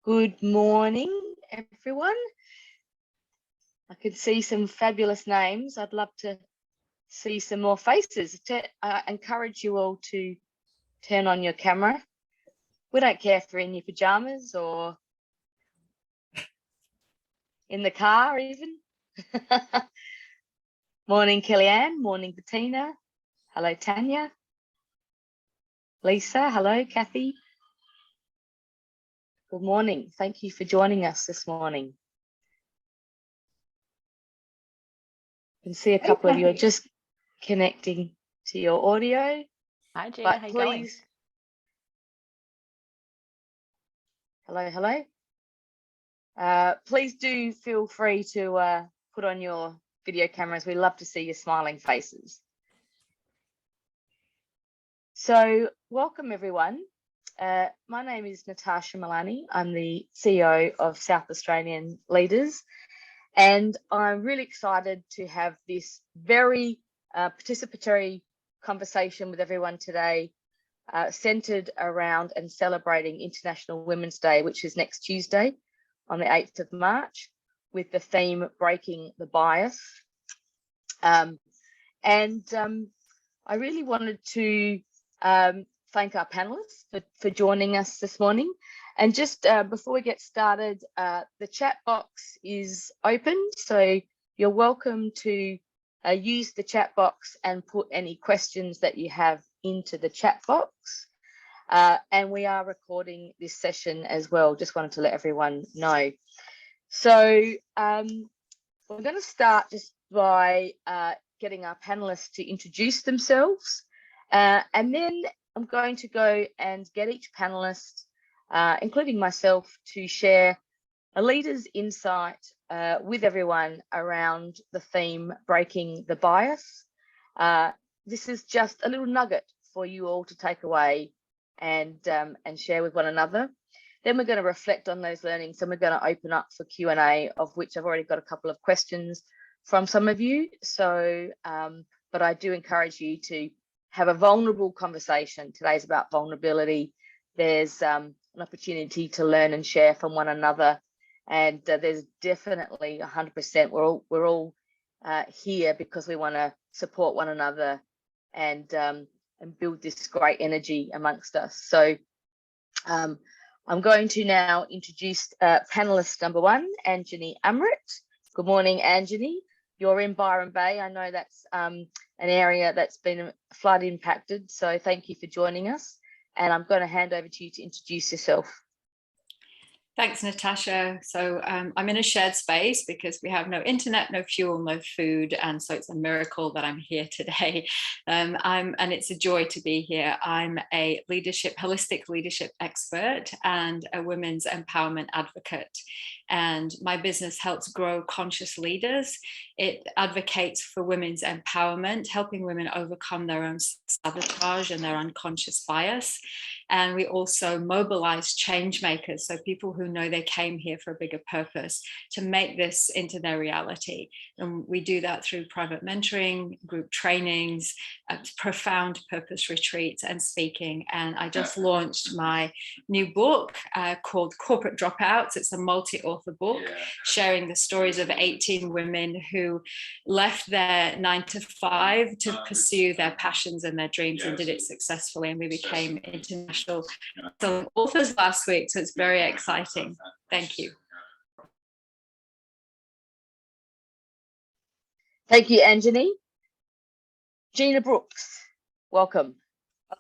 Good morning, everyone. I can see some fabulous names. I'd love to see some more faces. I encourage you all to turn on your camera. We don't care if you're in your pajamas or in the car even. Morning, Kellyanne. Morning, Bettina. Hello, Tanya. Lisa. Hello, Kathy. Good morning. Thank you for joining us this morning. I can see a couple of you are just connecting to your audio. Hi, Gina. How you going? Hello. Please do feel free to put on your video cameras. We love to see your smiling faces. So welcome, everyone. My name is Natasha Milani. I'm the CEO of South Australian Leaders, and I'm really excited to have this very participatory conversation with everyone today, centered around and celebrating International Women's Day, which is next Tuesday on the 8th of March, with the theme Breaking the Bias. I really wanted to thank our panelists for joining us this morning. And just before we get started, the chat box is open, so you're welcome to use the chat box and put any questions that you have into the chat box. And we are recording this session as well. Just wanted to let everyone know. So we're going to start just by getting our panelists to introduce themselves, and then I'm going to go and get each panelist, including myself, to share a leader's insight with everyone around the theme Breaking the Bias. This is just a little nugget for you all to take away and share with one another. Then we're going to reflect on those learnings, and we're going to open up for Q&A, of which I've already got a couple of questions from some of you. So, but I do encourage you to have a vulnerable conversation. Today's about vulnerability. There's an opportunity to learn and share from one another, and there's definitely 100%. We're all here because we want to support one another and build this great energy amongst us. So I'm going to now introduce panelist number one, Anjani Amrit. Good morning, Anjani. You're in Byron Bay. I know that's an area that's been flood impacted, so thank you for joining us. And I'm going to hand over to you to introduce yourself. Thanks, Natasha. So I'm in a shared space because we have no internet, no fuel, no food. And so it's a miracle that I'm here today. And it's a joy to be here. I'm a holistic leadership expert and a women's empowerment advocate. And my business helps grow conscious leaders. It advocates for women's empowerment, helping women overcome their own sabotage and their unconscious bias. And we also mobilize change makers, so people who know they came here for a bigger purpose, to make this into their reality. And we do that through private mentoring, group trainings, profound purpose retreats, and speaking. And I just launched my new book called Corporate Dropouts. It's a multi-author book sharing the stories of 18 women who left their 9-to-5 to pursue their passions and their dreams, and did it successfully. And we became international authors last week, so it's very exciting. Thank you. Thank you, Anjani. Gina Brooks, welcome.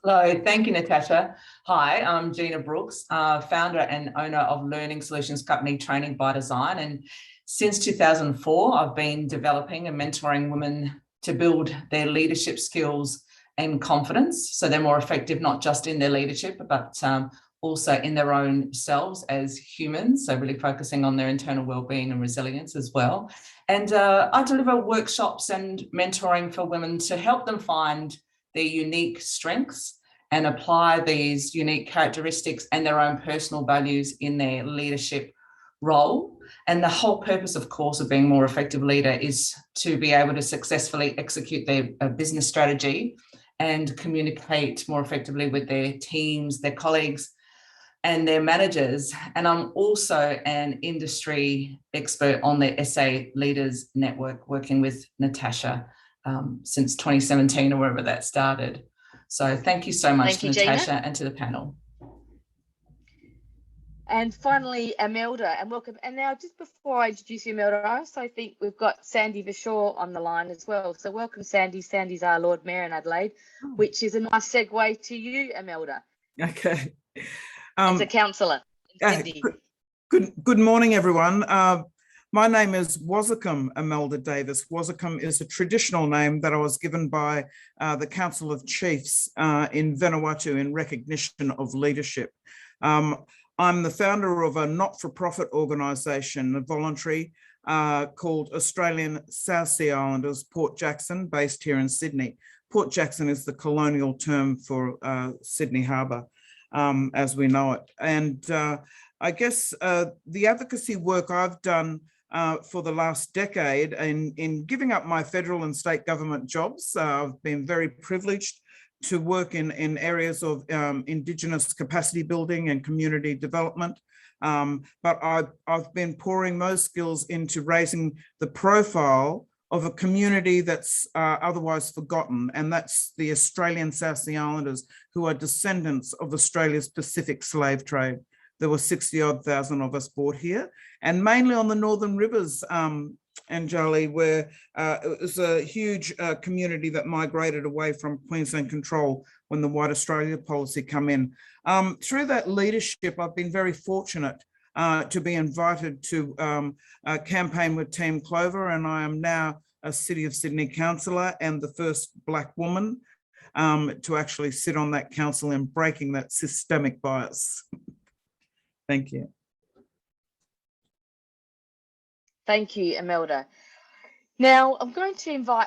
Hello, thank you, Natasha. Hi, I'm Gina Brooks, founder and owner of learning solutions company Training by Design. And since 2004, I've been developing and mentoring women to build their leadership skills and confidence, so they're more effective, not just in their leadership, but also in their own selves as humans. So really focusing on their internal well-being and resilience as well. And I deliver workshops and mentoring for women to help them find their unique strengths and apply these unique characteristics and their own personal values in their leadership role. And the whole purpose, of course, of being a more effective leader is to be able to successfully execute their business strategy and communicate more effectively with their teams, their colleagues, and their managers. And I'm also an industry expert on the SA Leaders Network, working with Natasha since 2017 or wherever that started. So thank you so much to Natasha and to the panel. And finally, Imelda, and welcome. And now, just before I introduce you, Imelda, I also think we've got Sandy Vishaw on the line as well. So welcome, Sandy. Sandy's our Lord Mayor in Adelaide, which is a nice segue to you, Imelda. Okay. As a councillor in Sydney. Good morning, everyone. My name is Wasicum Imelda Davis. Wasicum is a traditional name that I was given by the Council of Chiefs in Vanuatu in recognition of leadership. I'm the founder of a not-for-profit organisation, a voluntary, called Australian South Sea Islanders Port Jackson, based here in Sydney. Port Jackson is the colonial term for Sydney Harbour, as we know it. And I guess the advocacy work I've done for the last decade in giving up my federal and state government jobs, I've been very privileged to work in areas of Indigenous capacity building and community development. But I've been pouring those skills into raising the profile of a community that's otherwise forgotten, and that's the Australian South Sea Islanders, who are descendants of Australia's Pacific slave trade. There were 60-odd thousand of us brought here, and mainly on the Northern Rivers, Anjali, where it was a huge community that migrated away from Queensland control when the White Australia policy come in. Through that leadership, I've been very fortunate to be invited to campaign with Team Clover, and I am now a City of Sydney councillor and the first Black woman to actually sit on that council in breaking that systemic bias. Thank you. Thank you, Imelda. Now, I'm going to invite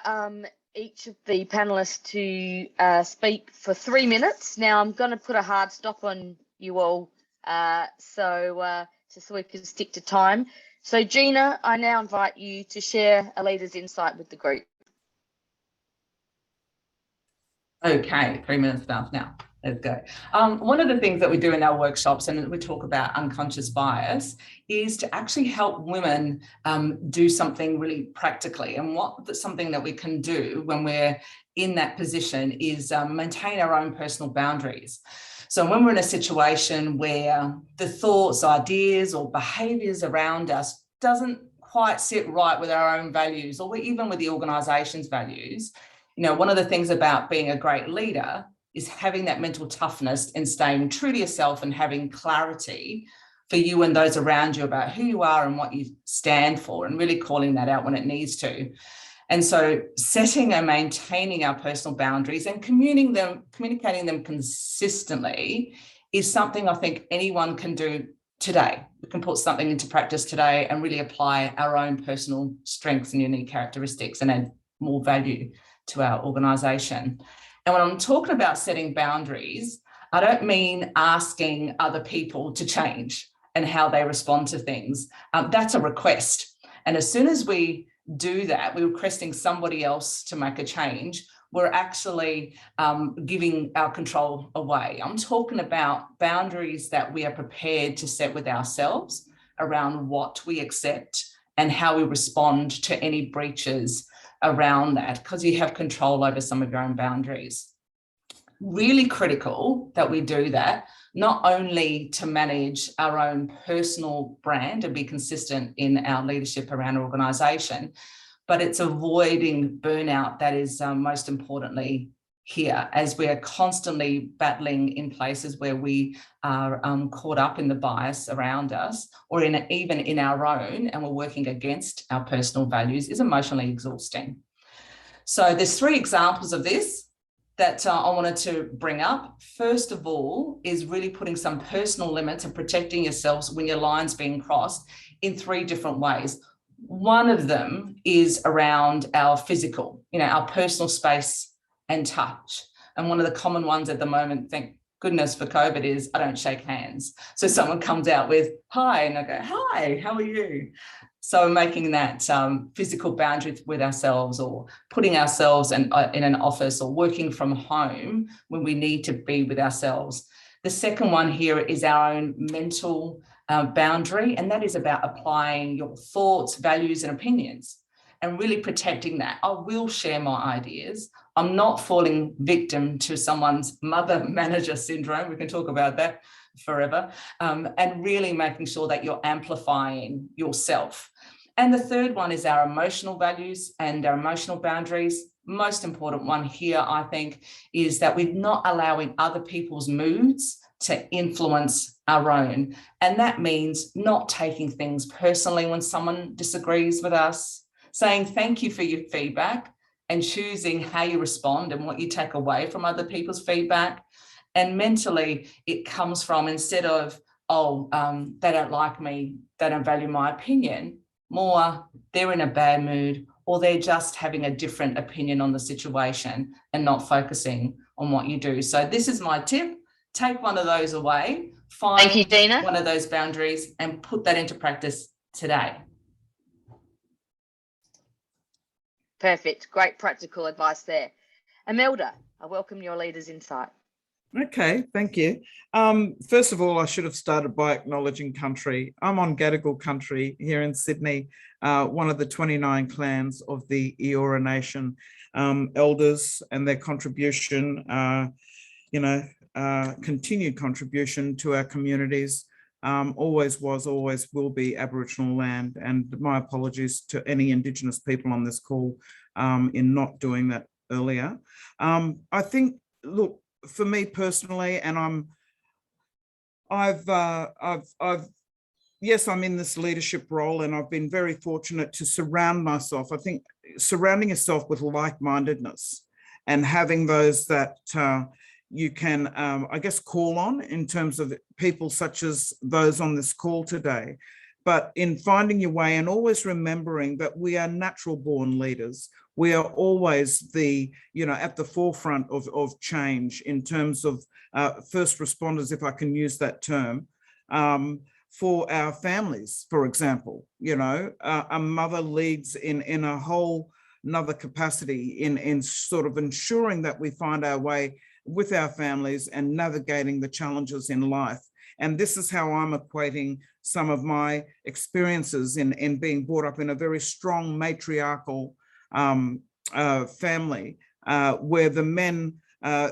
each of the panelists to speak for 3 minutes. Now, I'm going to put a hard stop on you all just so we can stick to time. So, Gina, I now invite you to share a leader's insight with the group. Okay, 3 minutes enough now. Let's go. One of the things that we do in our workshops, and we talk about unconscious bias, is to actually help women do something really practically. And something that we can do when we're in that position is maintain our own personal boundaries. So when we're in a situation where the thoughts, ideas, or behaviours around us doesn't quite sit right with our own values, or even with the organisation's values, you know, one of the things about being a great leader is having that mental toughness and staying true to yourself and having clarity for you and those around you about who you are and what you stand for, and really calling that out when it needs to. And so setting and maintaining our personal boundaries and communicating them consistently is something I think anyone can do today. We can put something into practice today and really apply our own personal strengths and unique characteristics and add more value to our organisation. And when I'm talking about setting boundaries, I don't mean asking other people to change and how they respond to things. That's a request. And as soon as we do that, we're requesting somebody else to make a change, we're actually giving our control away. I'm talking about boundaries that we are prepared to set with ourselves around what we accept and how we respond to any breaches around that, because you have control over some of your own boundaries. Really critical that we do that, not only to manage our own personal brand and be consistent in our leadership around our organisation, but it's avoiding burnout that is most importantly here, as we are constantly battling in places where we are caught up in the bias around us, or even in our own, and we're working against our personal values, is emotionally exhausting. So there's 3 examples of this that I wanted to bring up. First of all is really putting some personal limits and protecting yourselves when your line's being crossed in 3 different ways. One of them is around our physical, our personal space and touch. And one of the common ones at the moment, thank goodness for COVID, is I don't shake hands. So someone comes out with, hi, and I go, hi, how are you? So making that physical boundary with ourselves, or putting ourselves in an office or working from home when we need to be with ourselves. The second one here is our own mental boundary, and that is about applying your thoughts, values, and opinions, and really protecting that. I will share my ideas. I'm not falling victim to someone's mother manager syndrome. We can talk about that forever. And really making sure that you're amplifying yourself. And the third one is our emotional values and our emotional boundaries. Most important one here, I think, is that we're not allowing other people's moods to influence our own. And that means not taking things personally when someone disagrees with us, saying thank you for your feedback, and choosing how you respond and what you take away from other people's feedback. And mentally, it comes from, instead of, they don't like me, they don't value my opinion, more they're in a bad mood, or they're just having a different opinion on the situation and not focusing on what you do. So this is my tip. Take one of those away, find Thank you, Dina. one of those boundaries and put that into practice today. Perfect. Great practical advice there. Imelda, I welcome your leader's insight. Okay, thank you. First of all, I should have started by acknowledging country. I'm on Gadigal country here in Sydney, one of the 29 clans of the Eora Nation. Elders and their contribution, continued contribution to our communities, always was, always will be Aboriginal land. And my apologies to any Indigenous people on this call in not doing that earlier. I think, look, for me personally, and yes, I'm in this leadership role, and I've been very fortunate to surround myself. I think surrounding yourself with like-mindedness and having those that you can, I guess, call on in terms of people such as those on this call today. But in finding your way and always remembering that we are natural born leaders. We are always at the forefront of change in terms of first responders, if I can use that term, for our families, for example. A mother leads in a whole another capacity in sort of ensuring that we find our way with our families and navigating the challenges in life. And this is how I'm equating some of my experiences in being brought up in a very strong matriarchal family, where the men,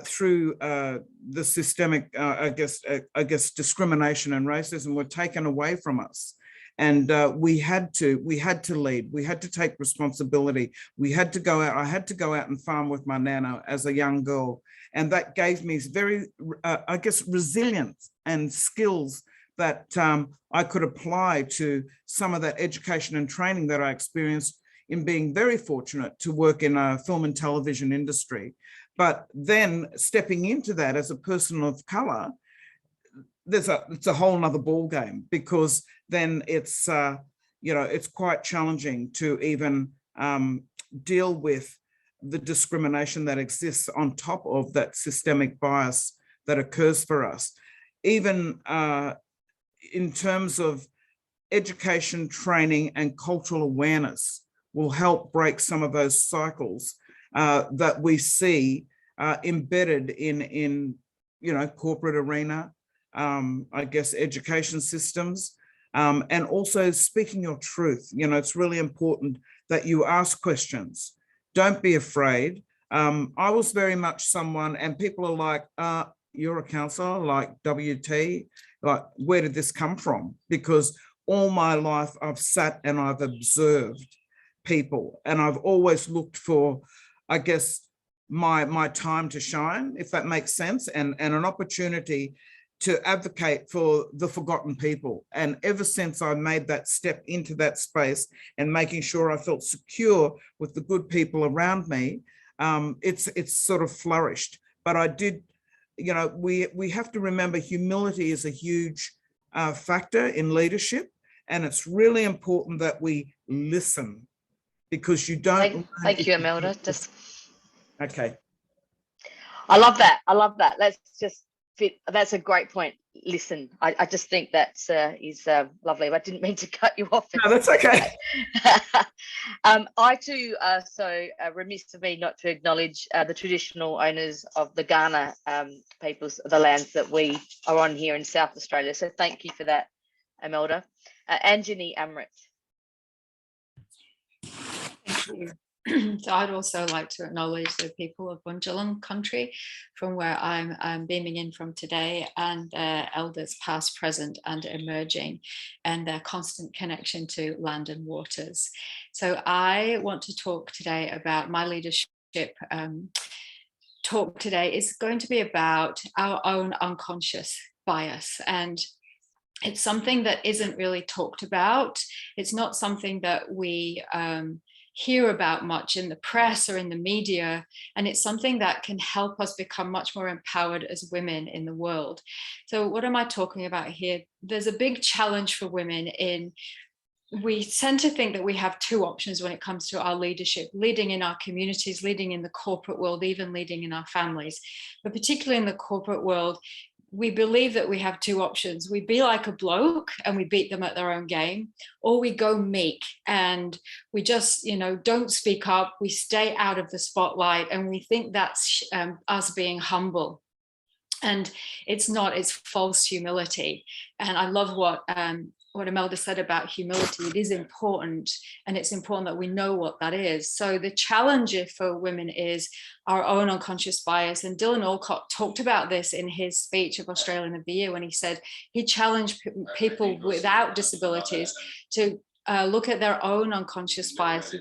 through the systemic, I guess, discrimination and racism, were taken away from us. And we had to lead. We had to take responsibility. We had to go out. I had to go out and farm with my nana as a young girl, and that gave me very, I guess, resilience and skills that I could apply to some of that education and training that I experienced in being very fortunate to work in a film and television industry. But then stepping into that as a person of color, it's a whole nother ball game, because then it's it's quite challenging to even deal with the discrimination that exists on top of that systemic bias that occurs for us. Even in terms of education, training, and cultural awareness will help break some of those cycles that we see embedded in corporate arena, I guess education systems, and also speaking your truth. It's really important that you ask questions. Don't be afraid. I was very much someone, and people are like, you're a counsellor, like WT, like, where did this come from? Because all my life I've sat and I've observed people, and I've always looked for, I guess, my time to shine, if that makes sense, and an opportunity to advocate for the forgotten people. And ever since I made that step into that space and making sure I felt secure with the good people around me, it's sort of flourished. But I did, we have to remember humility is a huge factor in leadership, and it's really important that we listen, because you don't. Thank you, Imelda. Okay. I love that. Let's just That's a great point. Listen, I just think that is lovely. I didn't mean to cut you off. No, that's okay. I too are so remiss of me not to acknowledge the traditional owners of the Kaurna peoples, the lands that we are on here in South Australia. So thank you for that, Imelda. Anjani Amrit. Thank you. So I'd also like to acknowledge the people of Bundjalung country from where I'm beaming in from today, and their elders past, present and emerging, and their constant connection to land and waters. So I want to talk today about my leadership. Talk today is going to be about our own unconscious bias, and it's something that isn't really talked about. It's not something that we hear about much in the press or in the media, and it's something that can help us become much more empowered as women in the world. So what am I talking about here? There's a big challenge for women in, we tend to think that we have two options when it comes to our leadership: leading in our communities, leading in the corporate world, even leading in our families. But particularly in the corporate world, we believe that we have two options. We be like a bloke and we beat them at their own game, or we go meek and we just, don't speak up. We stay out of the spotlight, and we think that's us being humble. And it's not, it's false humility. And I love what Imelda said about humility. It is important, and it's important that we know what that is. So the challenge for women is our own unconscious bias. And Dylan Alcott talked about this in his speech of Australian of the Year, when he said he challenged people without disabilities to look at their own unconscious bias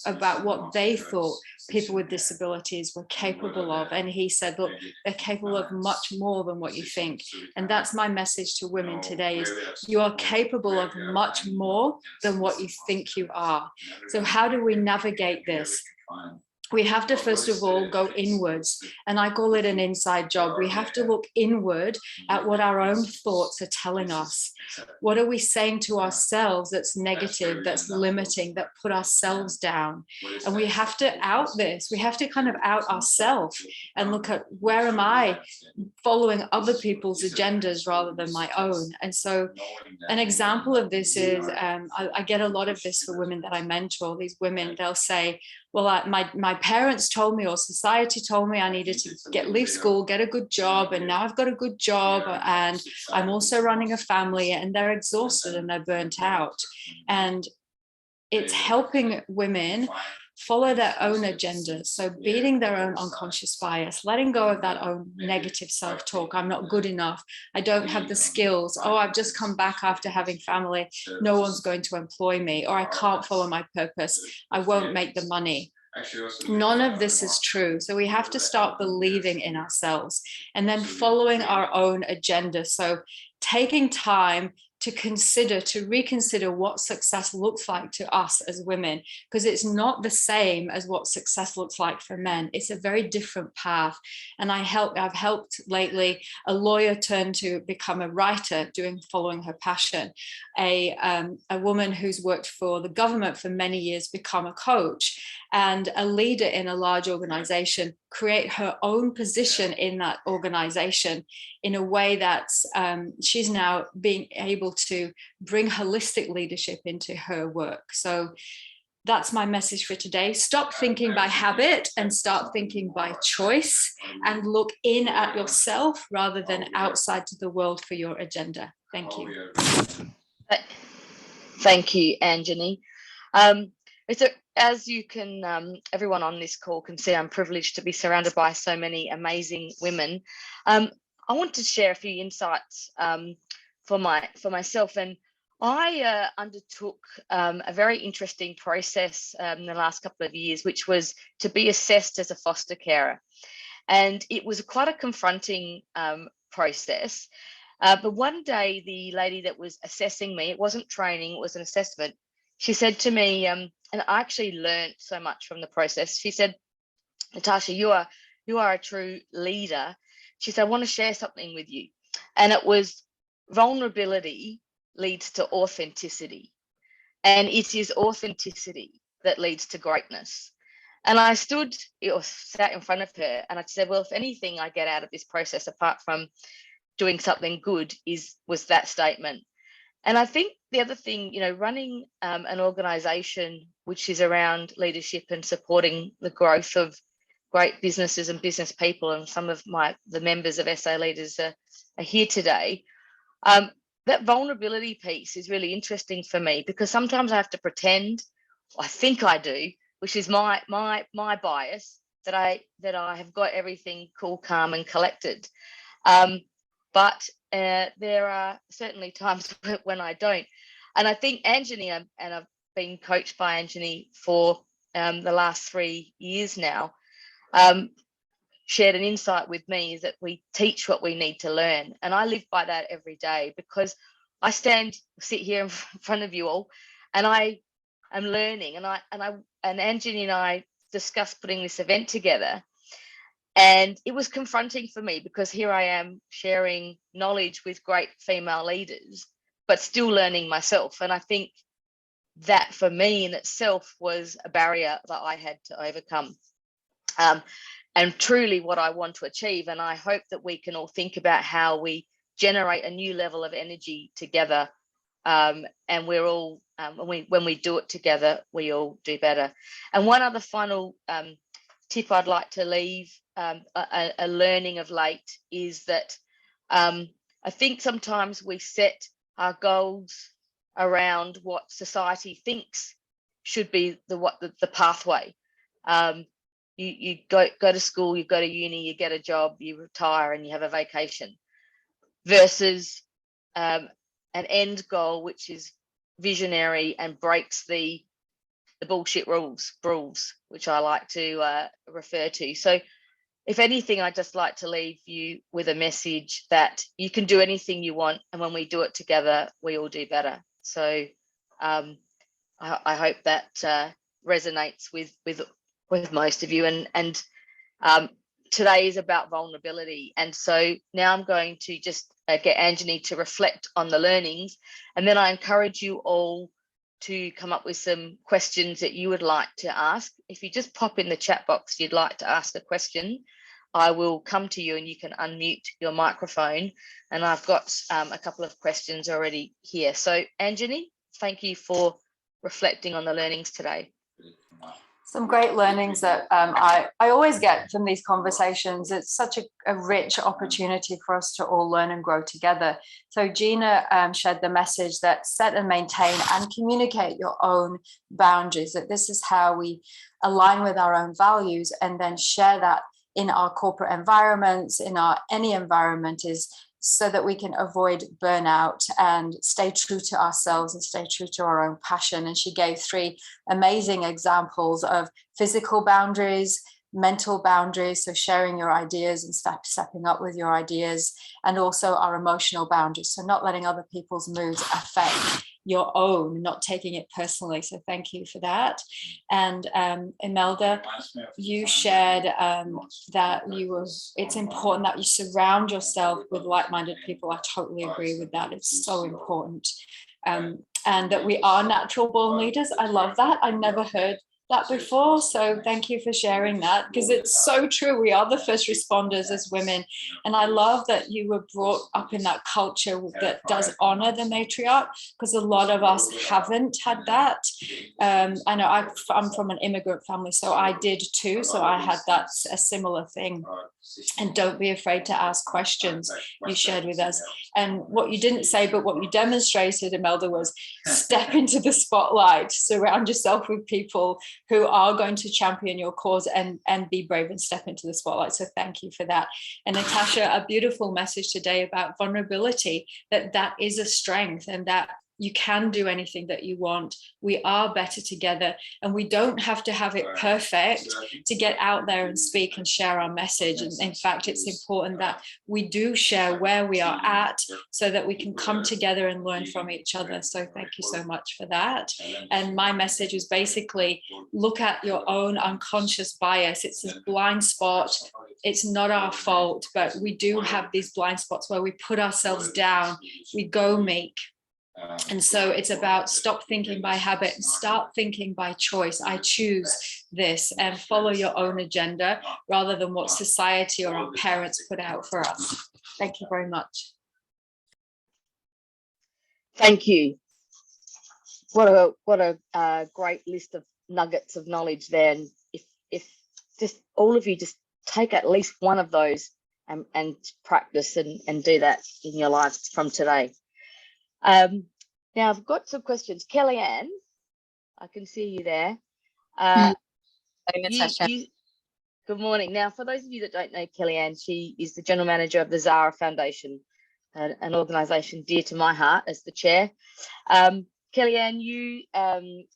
about what they thought people with disabilities were capable of. And he said, look, they're capable of much more than what you think. And that's my message to women today, is you are capable of much more than what you think you are. So how do we navigate this? We have to, first of all, go inwards, and I call it an inside job. We have to look inward at what our own thoughts are telling us. What are we saying to ourselves that's negative, that's limiting, that put ourselves down? And we have to out this. We have to kind of out ourselves and look at, where am I following other people's agendas rather than my own? And so an example of this is, I get a lot of this for women that I mentor. These women, they'll say, well, my parents told me, or society told me, I needed to leave school, get a good job, and now I've got a good job, and I'm also running a family, and they're exhausted and they're burnt out. And it's helping women follow their own agenda. So beating their own unconscious bias, letting go of that own negative self-talk. I'm not good enough. I don't have the skills. Oh, I've just come back after having family. No one's going to employ me, or I can't follow my purpose. I won't make the money. None of this is true. So we have to start believing in ourselves and then following our own agenda. So taking time to reconsider what success looks like to us as women, because it's not the same as what success looks like for men. It's a very different path. And I've helped lately a lawyer turn to become a writer, following her passion. A woman who's worked for the government for many years become a coach, and a leader in a large organization create her own position in that organization in a way that she's now being able to bring holistic leadership into her work. So that's my message for today. Stop thinking by habit and start thinking by choice, and look in at yourself rather than outside to the world for your agenda. Thank you. Thank you, Anjani. As you can, everyone on this call can see, I'm privileged to be surrounded by so many amazing women. I want to share a few insights for myself, and I undertook a very interesting process in the last couple of years, which was to be assessed as a foster carer, and it was quite a confronting process. But one day, the lady that was assessing me, it wasn't training, it was an assessment. She said to me, and I actually learned so much from the process. She said, Natasha, you are a true leader. She said, I want to share something with you. And it was, vulnerability leads to authenticity. And it is authenticity that leads to greatness. And I stood or sat in front of her and I said, well, if anything I get out of this process, apart from doing something good, was that statement. And I think the other thing, you know, running an organization which is around leadership and supporting the growth of great businesses and business people, and some of the members of SA Leaders are here today. That vulnerability piece is really interesting for me, because sometimes I have to pretend, I think I do, which is my bias, that I have got everything cool, calm, and collected. But there are certainly times when I don't. And I think Anjani, and I've been coached by Anjani for the last 3 years now, shared an insight with me, is that we teach what we need to learn. And I live by that every day, because I sit here in front of you all, and I am learning. And Anjani and I discussed putting this event together. And it was confronting for me, because here I am sharing knowledge with great female leaders, but still learning myself. And I think that for me in itself was a barrier that I had to overcome. And truly what I want to achieve. And I hope that we can all think about how we generate a new level of energy together. And we're all, when we do it together, we all do better. And one other final tip I'd like to leave, a learning of late, is that I think sometimes we set our goals around what society thinks should be the pathway. You go to school, you go to uni, you get a job, you retire, and you have a vacation, versus an end goal which is visionary and breaks the bullshit rules, which I like to refer to. So if anything, I'd just like to leave you with a message that you can do anything you want, and when we do it together, we all do better. So I hope that resonates with most of you. And today is about vulnerability. And so now I'm going to just get Anjani to reflect on the learnings, and then I encourage you all to come up with some questions that you would like to ask. If you just pop in the chat box you'd like to ask a question, I will come to you and you can unmute your microphone. And I've got a couple of questions already here. So Anjani, thank you for reflecting on the learnings today. Some great learnings that I always get from these conversations. It's such a rich opportunity for us to all learn and grow together. So Gina shared the message that set and maintain and communicate your own boundaries, that this is how we align with our own values, and then share that in our corporate environments, in any environment, is so that we can avoid burnout and stay true to ourselves and stay true to our own passion. And she gave 3 amazing examples of physical boundaries, mental boundaries, so sharing your ideas and stepping up with your ideas, and also our emotional boundaries, so not letting other people's moods affect your own, not taking it personally. So thank you for that. And Imelda, you shared that it's important that you surround yourself with like-minded people. I totally agree with that. It's so important. And that we are natural born leaders. I love that. I never heard that before, so thank you for sharing that, because it's so true. We are the first responders as women, and I love that you were brought up in that culture that does honor the matriarch, because a lot of us haven't had that. I know I'm from an immigrant family, so I did too, so I had a similar thing. And don't be afraid to ask questions, you shared with us. And what you didn't say, but what you demonstrated, Imelda, was step into the spotlight, surround yourself with people who are going to champion your cause, and be brave and step into the spotlight. So thank you for that. And Natasha, a beautiful message today about vulnerability, that is a strength, and that you can do anything that you want. We are better together, and we don't have to have it perfect to get out there and speak and share our message. And in fact, it's important that we do share where we are at, so that we can come together and learn from each other. So thank you so much for that. And my message is basically, look at your own unconscious bias. It's a blind spot. It's not our fault, but we do have these blind spots where we put ourselves down. We go meek. And so it's about stop thinking by habit and start thinking by choice. I choose this, and follow your own agenda rather than what society or our parents put out for us. Thank you very much. Thank you. What a great list of nuggets of knowledge there. And if just all of you just take at least one of those and practice and do that in your lives from today. Now I've got some questions. Kellyanne, I can see you there. Good morning. Now, for those of you that don't know Kellyanne, she is the General Manager of the Zara Foundation, an organisation dear to my heart as the chair. Kellyanne, you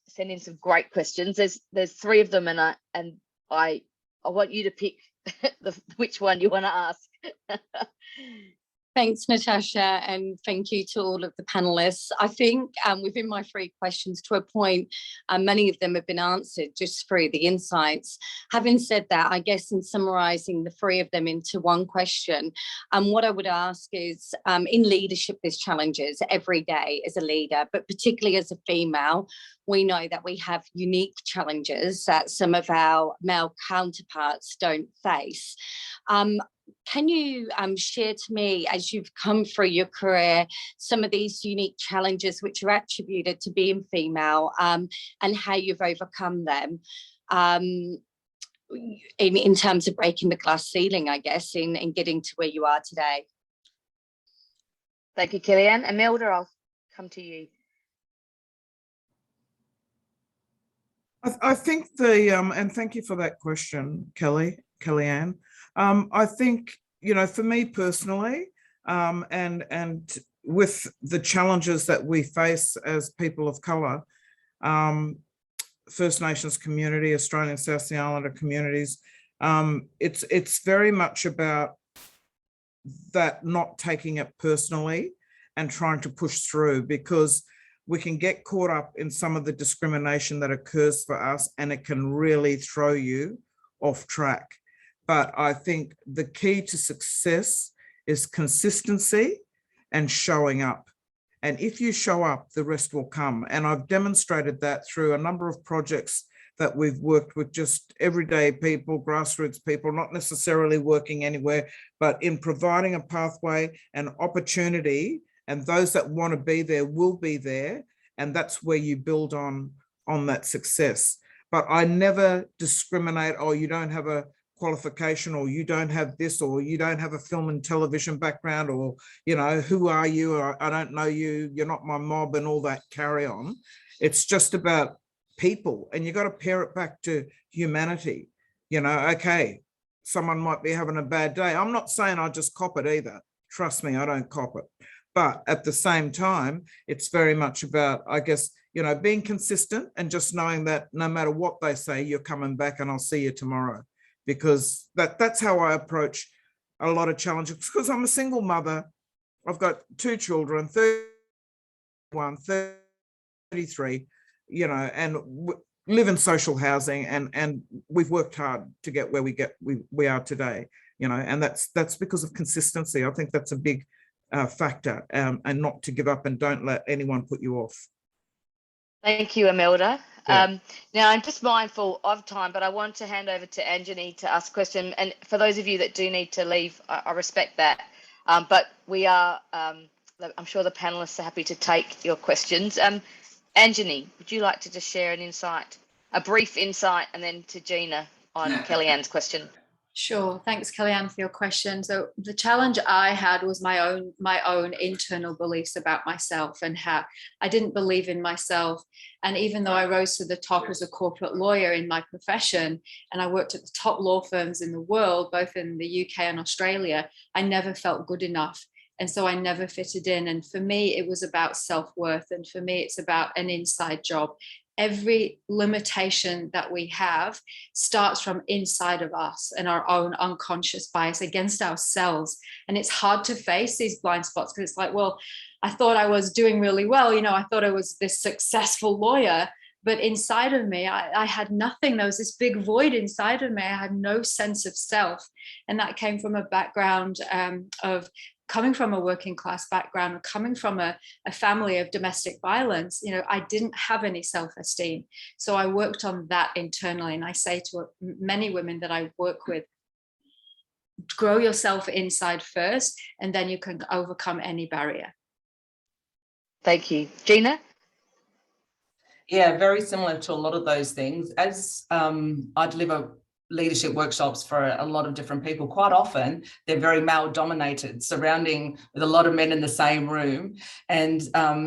sent in some great questions. There's 3 of them, and I want you to pick which one you want to ask. Thanks, Natasha, and thank you to all of the panelists. I think within my 3 questions, to a point, many of them have been answered just through the insights. Having said that, I guess in summarising the 3 of them into one question, what I would ask is, in leadership, there's challenges every day as a leader, but particularly as a female, we know that we have unique challenges that some of our male counterparts don't face. Can you share to me, as you've come through your career, some of these unique challenges which are attributed to being female, and how you've overcome them in terms of breaking the glass ceiling, I guess, in getting to where you are today? Thank you, Kellyanne. Imelda, I'll come to you. I think and thank you for that question, Kellyanne. I think, you know, for me personally, and with the challenges that we face as people of colour, First Nations community, Australian South Sea Islander communities, it's very much about that, not taking it personally and trying to push through, because we can get caught up in some of the discrimination that occurs for us, and it can really throw you off track. But I think the key to success is consistency and showing up. And if you show up, the rest will come. And I've demonstrated that through a number of projects that we've worked with just everyday people, grassroots people, not necessarily working anywhere, but in providing a pathway and opportunity, and those that want to be there will be there. And that's where you build on that success. But I never discriminate, oh, you don't have a qualification, or you don't have this, or you don't have a film and television background, or, you know, who are you? Or I don't know you, you're not my mob, and all that carry on. It's just about people, and you got to pair it back to humanity. You know, okay, someone might be having a bad day. I'm not saying I just cop it either. Trust me, I don't cop it. But at the same time, it's very much about, I guess, you know, being consistent and just knowing that no matter what they say, you're coming back and I'll see you tomorrow. Because that's how I approach a lot of challenges, because I'm a single mother. I've got 2 children, 31, 33, you know, and live in social housing, and we've worked hard to get where we are today, you know, and that's because of consistency. I think that's a big factor, and not to give up, and don't let anyone put you off. Thank you, Imelda. Yeah. Now, I'm just mindful of time, but I want to hand over to Anjani to ask a question. And for those of you that do need to leave, I respect that. But we are, I'm sure the panelists are happy to take your questions. Anjani, would you like to just share an insight, a brief insight, and then to Gina on Kellyanne's question? Sure. Thanks, Kellyanne, for your question. So the challenge I had was my own internal beliefs about myself, and how I didn't believe in myself. And even though I rose to the top as a corporate lawyer in my profession, and I worked at the top law firms in the world, both in the UK and Australia, I never felt good enough. And so I never fitted in. And for me, it was about self-worth. And for me, it's about an inside job. Every limitation that we have starts from inside of us and our own unconscious bias against ourselves. And it's hard to face these blind spots, because it's like, well, I thought I was doing really well. You know, I thought I was this successful lawyer, but inside of me, I had nothing. There was this big void inside of me. I had no sense of self. And that came from a background of coming from a working class background, or coming from a family of domestic violence, you know, I didn't have any self-esteem. So I worked on that internally. And I say to many women that I work with, grow yourself inside first, and then you can overcome any barrier. Thank you. Gina? Yeah, very similar to a lot of those things. As I deliver leadership workshops for a lot of different people, quite often they're very male dominated, surrounding with a lot of men in the same room. And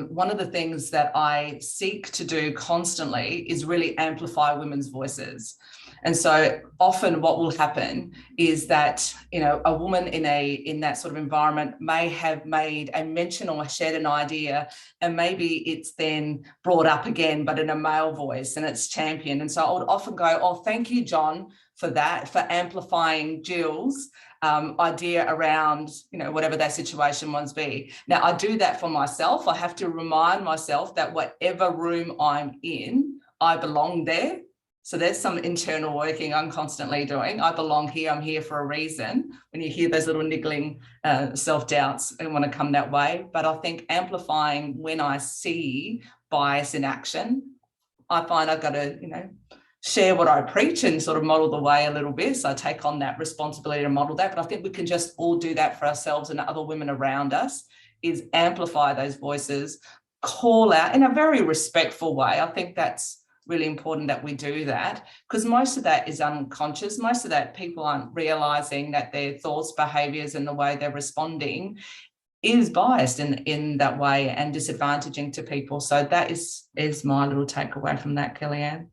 one of the things that I seek to do constantly is really amplify women's voices. And so often what will happen is that, you know, a woman in that sort of environment may have made a mention or shared an idea, and maybe it's then brought up again, but in a male voice, and it's championed. And so I would often go, oh, thank you, John, for that, for amplifying Jill's idea around, you know, whatever that situation must be. Now, I do that for myself. I have to remind myself that whatever room I'm in, I belong there. So there's some internal working I'm constantly doing. I belong here. I'm here for a reason. When you hear those little niggling self-doubts, I want to come that way. But I think amplifying when I see bias in action, I find I've got to, you know, share what I preach and sort of model the way a little bit. So I take on that responsibility to model that. But I think we can just all do that for ourselves and other women around us, is amplify those voices, call out in a very respectful way. I think that's really important that we do that, because most of that is unconscious. Most of that people aren't realizing that their thoughts, behaviors, and the way they're responding is biased in that way and disadvantaging to people. So that is my little takeaway from that, Kellyanne.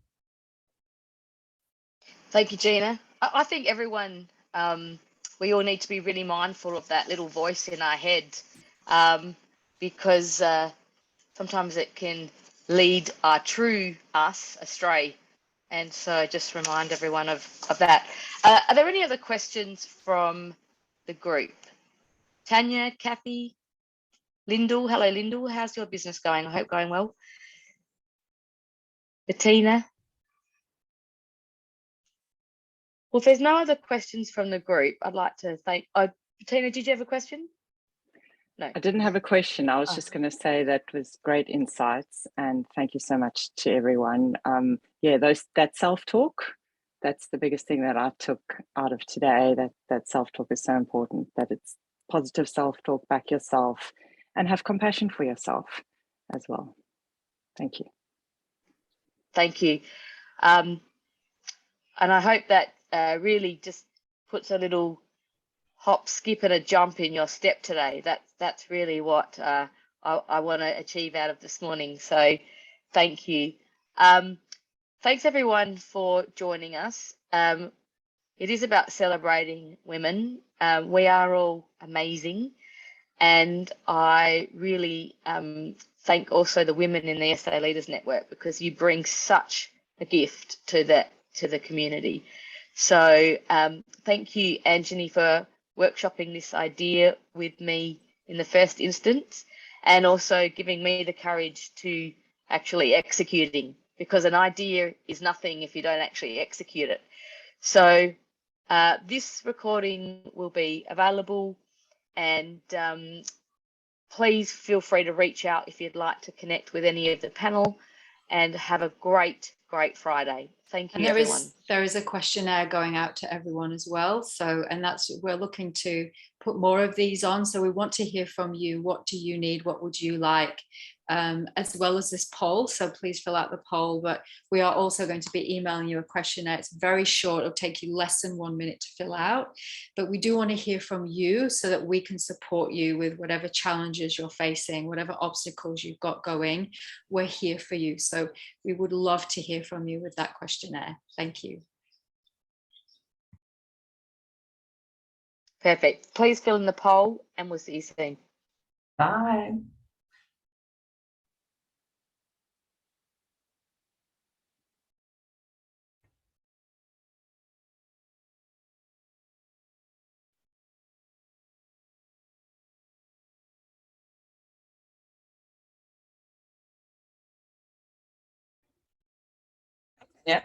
Thank you, Gina. I think everyone, we all need to be really mindful of that little voice in our head, because sometimes it can lead our true us astray. And so just remind everyone of that. Are there any other questions from the group? Tanya, Kathy, Lyndall. Hello, Lyndall. How's your business going? I hope going well. Bettina. Well, if there's no other questions from the group, I'd like to thank. Bettina, did you have a question? No. I didn't have a question. I was just going to say that was great insights, and thank you so much to everyone. Yeah, that self-talk, that's the biggest thing that I took out of today, that self-talk is so important, that it's positive self-talk, back yourself, and have compassion for yourself as well. Thank you. Thank you. And I hope that really just puts a little hop, skip, and a jump in your step today. That's really what I want to achieve out of this morning. So thank you. Thanks everyone for joining us. It is about celebrating women. We are all amazing. And I really thank also the women in the SA Leaders Network, because you bring such a gift to the community. So thank you, Anjani, for workshopping this idea with me in the first instance, and also giving me the courage to actually executing, because an idea is nothing if you don't actually execute it. So this recording will be available, and please feel free to reach out if you'd like to connect with any of the panel, and have a great Friday. Thank you, everyone. There is a questionnaire going out to everyone as well. So, and we're looking to put more of these on. So we want to hear from you. What do you need? What would you like? As well as this poll. So please fill out the poll, but we are also going to be emailing you a questionnaire. It's very short. It'll take you less than 1 minute to fill out, but we do want to hear from you so that we can support you with whatever challenges you're facing, whatever obstacles you've got going. We're here for you. So we would love to hear from you with that questionnaire. Thank you. Perfect. Please fill in the poll, and we'll see you soon. Bye. Yeah.